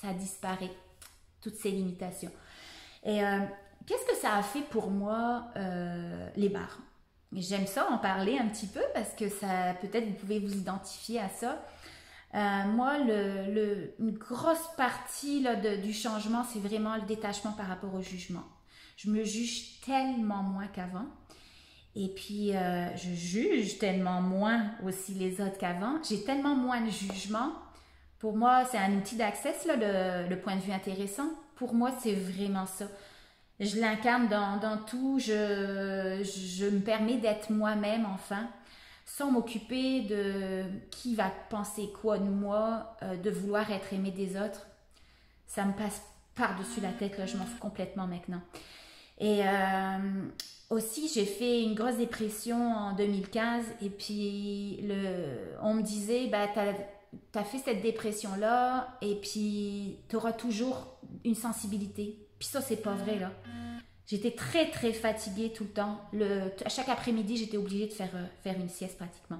ça disparaît, toutes ces limitations. Et qu'est-ce que ça a fait pour moi, les barres? J'aime ça en parler un petit peu parce que ça, peut-être vous pouvez vous identifier à ça. Moi, une grosse partie là, du changement, c'est vraiment le détachement par rapport au jugement. Je me juge tellement moins qu'avant. Et puis, je juge tellement moins aussi les autres qu'avant. J'ai tellement moins de jugement. Pour moi, c'est un outil d'accès, le point de vue intéressant. Pour moi, c'est vraiment ça. Je l'incarne dans tout. Je me permets d'être moi-même, enfin, sans m'occuper de qui va penser quoi de moi, de vouloir être aimé des autres. Ça me passe par-dessus la tête, là, je m'en fous complètement maintenant. Et aussi, j'ai fait une grosse dépression en 2015 et puis on me disait, bah, t'as fait cette dépression-là et puis t'auras toujours une sensibilité. Puis ça, c'est pas vrai, là. J'étais très, très fatiguée tout le temps. À chaque après-midi, j'étais obligée de faire une sieste pratiquement.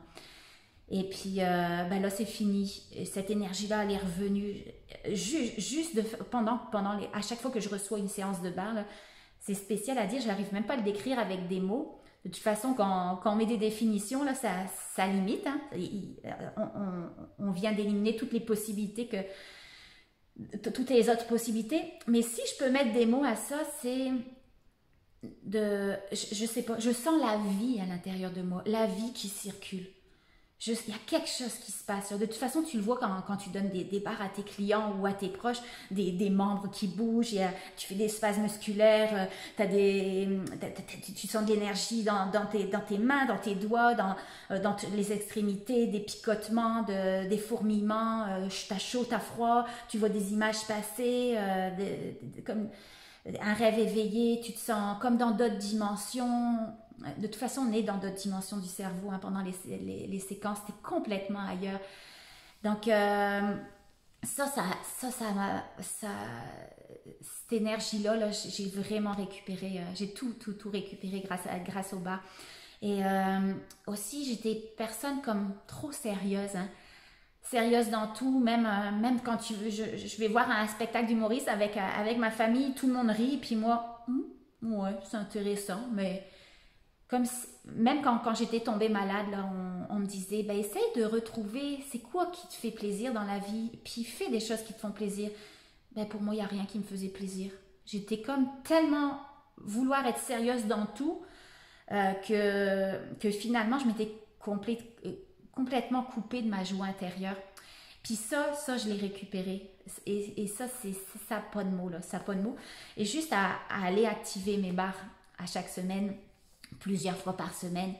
Et puis, ben là, c'est fini. Cette énergie-là, elle est revenue. Juste à chaque fois que je reçois une séance de barre, là, c'est spécial à dire, je n'arrive même pas à le décrire avec des mots. De toute façon, quand on met des définitions, là, ça limite. Hein. On vient d'éliminer toutes les possibilités, toutes les autres possibilités. Mais si je peux mettre des mots à ça, c'est je sais pas, je sens la vie à l'intérieur de moi, la vie qui circule. Il y a quelque chose qui se passe. De toute façon, tu le vois quand tu donnes des barres à tes clients ou à tes proches, des membres qui bougent, tu fais des spasmes musculaires, tu sens de l'énergie dans tes mains, dans tes doigts, dans les extrémités, des picotements, des fourmillements, t'as chaud, t'as froid, tu vois des images passer, comme un rêve éveillé, tu te sens comme dans d'autres dimensions. De toute façon, on est dans d'autres dimensions du cerveau, hein, pendant les séquences, t'es complètement ailleurs. Donc, cette énergie-là, là, j'ai vraiment récupéré, j'ai tout récupéré grâce au bar. Et aussi, j'étais personne comme trop sérieuse, hein. Sérieuse dans tout, même quand je vais voir un spectacle d'humoriste avec ma famille, tout le monde rit, puis moi, ouais, c'est intéressant, mais même quand j'étais tombée malade, là, on me disait, ben, essaye de retrouver c'est quoi qui te fait plaisir dans la vie, puis fais des choses qui te font plaisir. Ben, pour moi, il n'y a rien qui me faisait plaisir. J'étais comme tellement vouloir être sérieuse dans tout que finalement, je m'étais complètement coupée de ma joie intérieure. Puis ça, je l'ai récupéré. Et ça n'a pas de mots, là. Ça n'a pas de mots. Et juste à aller activer mes barres à chaque semaine, plusieurs fois par semaine,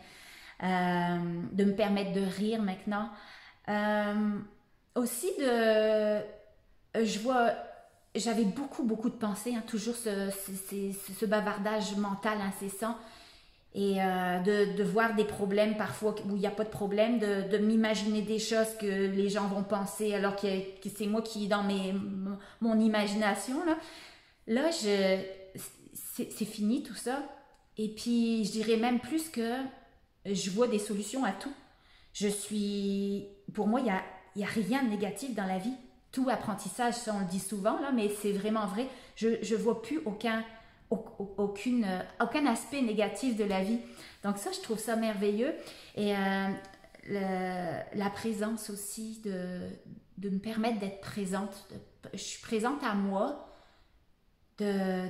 de me permettre de rire maintenant. Aussi j'avais beaucoup de pensées, hein, toujours ce bavardage mental incessant, et de voir des problèmes parfois où il n'y a pas de problème, de m'imaginer des choses que les gens vont penser alors que c'est moi qui est dans mon imagination. Là c'est fini tout ça. Et puis, je dirais même plus que je vois des solutions à tout. Pour moi, il y a rien de négatif dans la vie. Tout apprentissage, ça on le dit souvent, là, mais c'est vraiment vrai. Je vois plus aucun aspect négatif de la vie. Donc ça, je trouve ça merveilleux. Et la présence aussi, de me permettre d'être présente. Je suis présente à moi,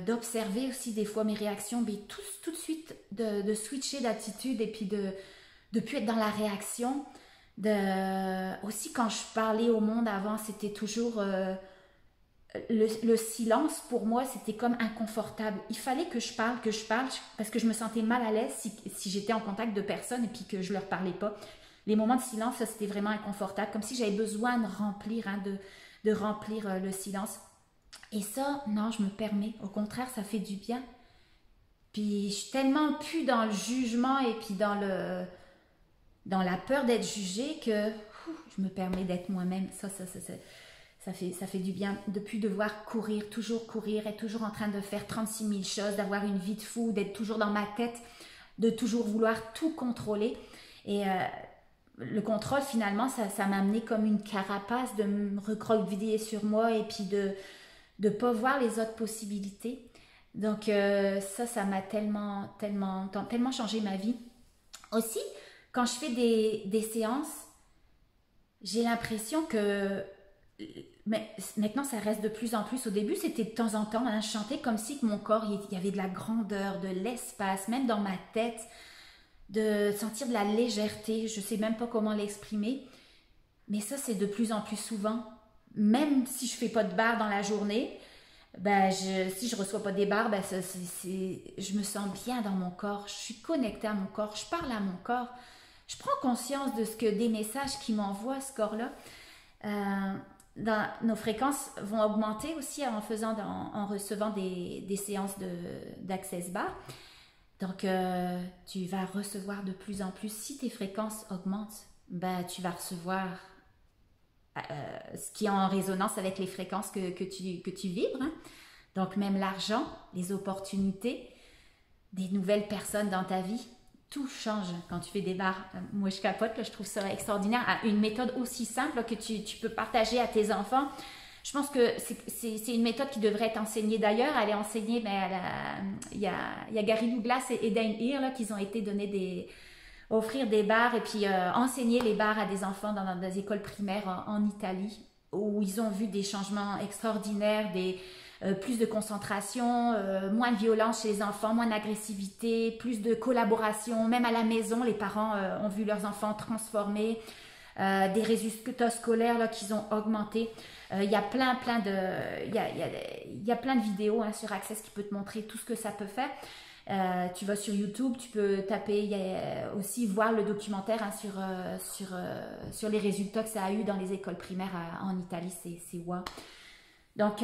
d'observer aussi des fois mes réactions, mais tout de suite de switcher d'attitude et puis de plus être dans la réaction. Aussi, quand je parlais au monde avant, c'était toujours le silence. Pour moi, c'était comme inconfortable. Il fallait que je parle parce que je me sentais mal à l'aise si j'étais en contact de personnes et puis que je leur parlais pas. Les moments de silence, ça, c'était vraiment inconfortable, comme si j'avais besoin de remplir, hein, de remplir le silence. Et ça, non, je me permets. Au contraire, ça fait du bien. Puis je suis tellement plus dans le jugement et puis dans la peur d'être jugée que je me permets d'être moi-même. Ça fait du bien de plus devoir toujours courir, être toujours en train de faire 36 000 choses, d'avoir une vie de fou, d'être toujours dans ma tête, de toujours vouloir tout contrôler. Et le contrôle, finalement, ça m'a amené comme une carapace de me recroqueviller sur moi et puis de ne pas voir les autres possibilités. Donc ça m'a tellement changé ma vie. Aussi, quand je fais des séances, j'ai l'impression que mais maintenant ça reste de plus en plus. Au début, c'était de temps en temps, hein, je chantais comme si que mon corps, il y avait de la grandeur, de l'espace, même dans ma tête, de sentir de la légèreté. Je sais même pas comment l'exprimer, mais ça c'est de plus en plus souvent. Même si je fais pas de barre dans la journée, ben si je reçois pas des barres, ben je me sens bien dans mon corps. Je suis connectée à mon corps, je parle à mon corps. Je prends conscience de ce que des messages qui m'envoient ce corps-là. Nos fréquences vont augmenter aussi en recevant des séances d'Access Bar. Donc, tu vas recevoir de plus en plus. Si tes fréquences augmentent, ben, tu vas recevoir ce qui est en résonance avec les fréquences que tu vibres. Hein. Donc, même l'argent, les opportunités, des nouvelles personnes dans ta vie, tout change quand tu fais des barres. Moi, je capote, là, je trouve ça extraordinaire. Une méthode aussi simple là, que tu peux partager à tes enfants. Je pense que c'est une méthode qui devrait être enseignée d'ailleurs. Elle est enseignée, mais il y a Gary Douglas et Dane Heer qui ont été donnés offrir des barres et puis enseigner les barres à des enfants dans des écoles primaires en Italie, où ils ont vu des changements extraordinaires, plus de concentration, moins de violence chez les enfants, moins d'agressivité, plus de collaboration. Même à la maison, les parents ont vu leurs enfants transformés, des résultats scolaires là, qu'ils ont augmenté. Il y a plein de vidéos hein, sur Access qui peut te montrer tout ce que ça peut faire. Tu vas sur YouTube, tu peux taper, aussi voir le documentaire hein, sur les résultats que ça a eu dans les écoles primaires en Italie, c'est wow. Donc,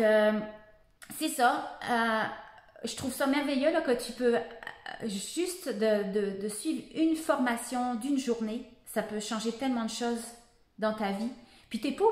c'est ça. Je trouve ça merveilleux là, que tu peux juste de suivre une formation d'une journée, ça peut changer tellement de choses dans ta vie. Puis t'es pas